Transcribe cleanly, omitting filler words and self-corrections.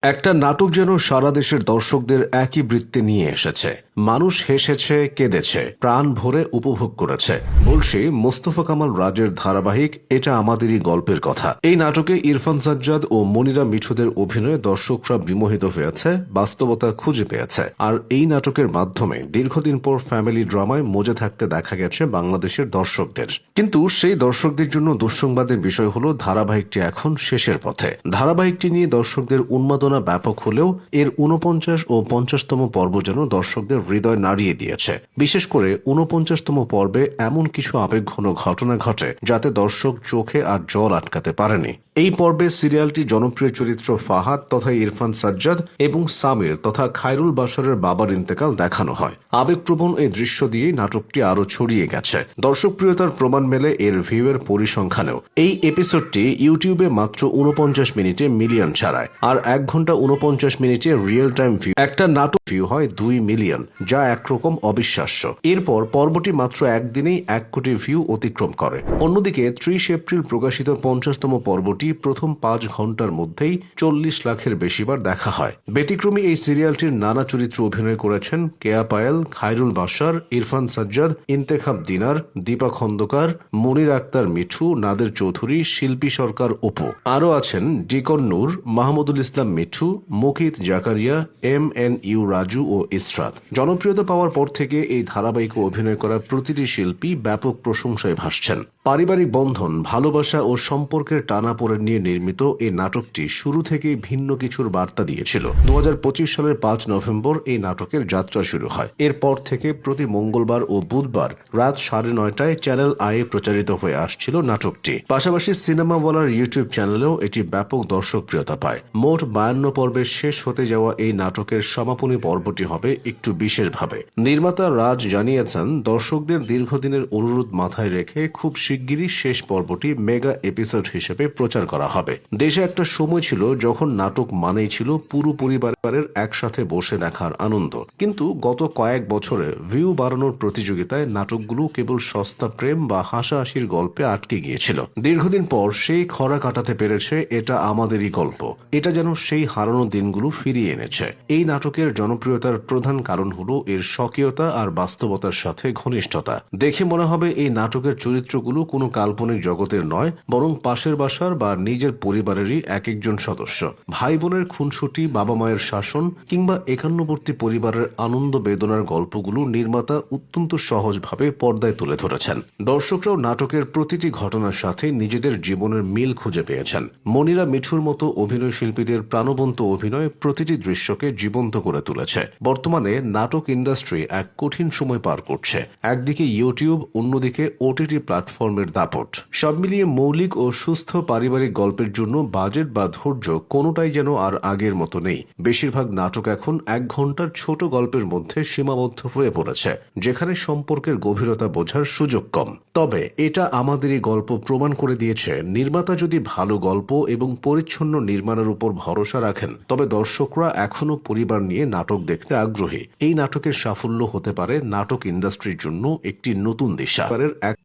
একটা নাটক যেন সারা দেশের দর্শকদের একই বৃত্তে নিয়ে এসেছে। মানুষ হেসেছে, কেঁদেছে, প্রাণ ভরে উপভোগ করেছে। বলছি মোস্তফা কামাল রাজের ধারাবাহিক এটা আমাদেরই গল্পের কথা। এই নাটকে ইরফান সাজ্জাদ ও মনিরা মিঠুদের অভিনয়ে দর্শকরা বিমোহিত হয়েছে, বাস্তবতা খুঁজে পেয়েছে। আর এই নাটকের মাধ্যমে দীর্ঘদিন পর ফ্যামিলি ড্রামায় মজে থাকতে দেখা গেছে বাংলাদেশের দর্শকদের। কিন্তু সেই দর্শকদের জন্য দুঃসংবাদের বিষয় হলো ধারাবাহিকটি এখন শেষের পথে। ধারাবাহিকটি নিয়ে দর্শকদের উন্মাদনা ব্যাপক হলেও এর ৪৯ ও ৫০তম পর্ব যেন দর্শকদের হৃদয় নাড়িয়ে দিয়েছে। বিশেষ করে ৪৯তম পর্বে এমন কিছু আবেগঘন ঘটনা ঘটে যাতে দর্শক চোখে আর জল আটকাতে পারেনি। এই পর্বে সিরিয়ালটি জনপ্রিয় চরিত্র ফাহাদ তথা ইরফান সাজ্জাদ এবং সামির তথা খায়রুল বাশারের বাবার ইন্তেকাল দেখানো হয়। আবেগপ্রবণ এই দৃশ্য দিয়ে নাটকটি আরও ছড়িয়ে গেছে। দর্শকপ্রিয়তার প্রমাণ মেলে এর ভিউয়ের পরিসংখ্যানেও। এই এপিসোডটি ইউটিউবে মাত্র ৪৯ মিনিটে মিলিয়ন ছাড়ায়, আর ১ ঘন্টা ৪৯ মিনিটে রিয়েল টাইম ভিউ একটা নাটক ভিউ হয় ২ মিলিয়ন, যা একরকম অবিশ্বাস্য। এরপর পর্বটি মাত্র একদিনেই ১ কোটি ভিউ অতিক্রম করে। অন্যদিকে ৩০ এপ্রিল প্রকাশিত ৫০তম পর্বটি প্রথম ৫ ঘন্টার মধ্যেই ৪০ লাখের বেশিবার দেখা হয়। ব্যতিক্রমী এই সিরিয়ালটির নানা চরিত্র অভিনয় করেছেন কেয়া পায়েল, খায়রুল বাশার, ইরফান সাজ্জাদ, ইন্তেখাব দিনার, দীপা খন্দকার, মনির আক্তার মিঠু, নাদের চৌধুরী, শিল্পী সরকার অপু। আরও আছেন ডিকন নূর, মাহমুদুল ইসলাম মিঠু, মুকিত জাকারিয়া, MNU রাজু ও ইসরাত। জনপ্রিয়তা পাওয়ার পর থেকে এই ধারাবাহিকে অভিনয় করা প্রতিটি শিল্পী ব্যাপক প্রশংসায় ভাসছেন। পারিবারিক বন্ধন, ভালোবাসা ও সম্পর্কের টানাপোড়েন নিয়ে নির্মিত এই নাটকটি শুরু থেকেই ভিন্ন কিছুর বার্তা দিয়েছিল। ২০২৫ সালের ৫ নভেম্বর এই নাটকের যাত্রা শুরু হয়। এরপর থেকে প্রতি মঙ্গলবার ও বুধবার রাত ৯:৩০টায় চ্যানেল আয়ে প্রচারিত হয়ে আসছিল নাটকটি। পাশাপাশি সিনেমা ওয়ালার ইউটিউব চ্যানেলেও এটি ব্যাপক দর্শকপ্রিয়তা পায়। মোট ৫২ পর্বে শেষ হতে যাওয়া এই নাটকের সমাপনী পর্বটি হবে একটু বিশেষভাবে। নির্মাতা রাজ জানিয়েছেন, দর্শকদের দীর্ঘদিনের অনুরোধ মাথায় রেখে খুব শিগগিরই শেষ পর্বটি মেগা এপিসোড হিসেবে প্রচার করা হবে। দেশে একটা সময় ছিল যখন নাটক মানেই ছিল পুরো পরিবারের একসাথে বসে দেখার আনন্দ। কিন্তু গত কয়েক বছরে ভিউ বাড়ানোর প্রতিযোগিতায় নাটকগুলো কেবল সস্তা প্রেম বা হাসাহাসির গল্পে আটকে গিয়েছিল। দীর্ঘদিন পর সেই খরা কাটাতে পেরেছে এটা আমাদেরই গল্প। এটা যেন সেই হারানো দিনগুলো ফিরিয়ে এনেছে। এই নাটকের জনপ্রিয়তার প্রধান কারণ হলো এর স্বকীয়তা আর বাস্তবতার সাথে ঘনিষ্ঠতা। দেখে মনে হবে এই নাটকের চরিত্রগুলো কোনো কাল্পনিক জগতের নয়, বরং পাশের বাসার বা নিজের পরিবারেরই এক একজন সদস্য। ভাই বোনের খুনসুটি, বাবা মায়ের শাসন কিংবা একান্নবর্তী পরিবারের আনন্দ বেদনার গল্পগুলো নির্মাতা অত্যন্ত সহজভাবে পর্দায় তুলে ধরেছেন। দর্শকরাও নাটকের প্রতিটি ঘটনার সাথে নিজেদের জীবনের মিল খুঁজে পেয়েছেন। মনিরা মিঠুর মতো অভিনয় শিল্পীদের প্রাণবন্ত অভিনয় প্রতিটি দৃশ্যকে জীবন্ত করে তুলেছে। বর্তমানে নাটক ইন্ডাস্ট্রি এক কঠিন সময় পার করছে। একদিকে ইউটিউব, অন্যদিকে OTT প্ল্যাটফর্মের দাপট। সব মিলিয়ে মৌলিক ও সুস্থ পারিবারিক গল্পের জন্য বাজেট বা ধৈর্য কোনোটাই যেন আর আগের মতো নেই। বেশিরভাগ নাটক এখন ১ ঘন্টার ছোট গল্পের মধ্যে সীমাবদ্ধ হয়ে পড়েছে, যেখানে সম্পর্কের গভীরতা বোঝার সুযোগ কম। তবে এটা আমাদেরই গল্প প্রমাণ করে দিয়েছে, নির্মাতা যদি ভালো গল্প এবং পরিচ্ছন্ন নির্মাণের উপর ভরসা রাখেন, তবে দর্শকরা এখনো পরিবার নিয়ে নাটক দেখতে আগ্রহী। এই নাটকের সাফল্য হতে পারে নাটক ইন্ডাস্ট্রির জন্য একটি নতুন দিশা।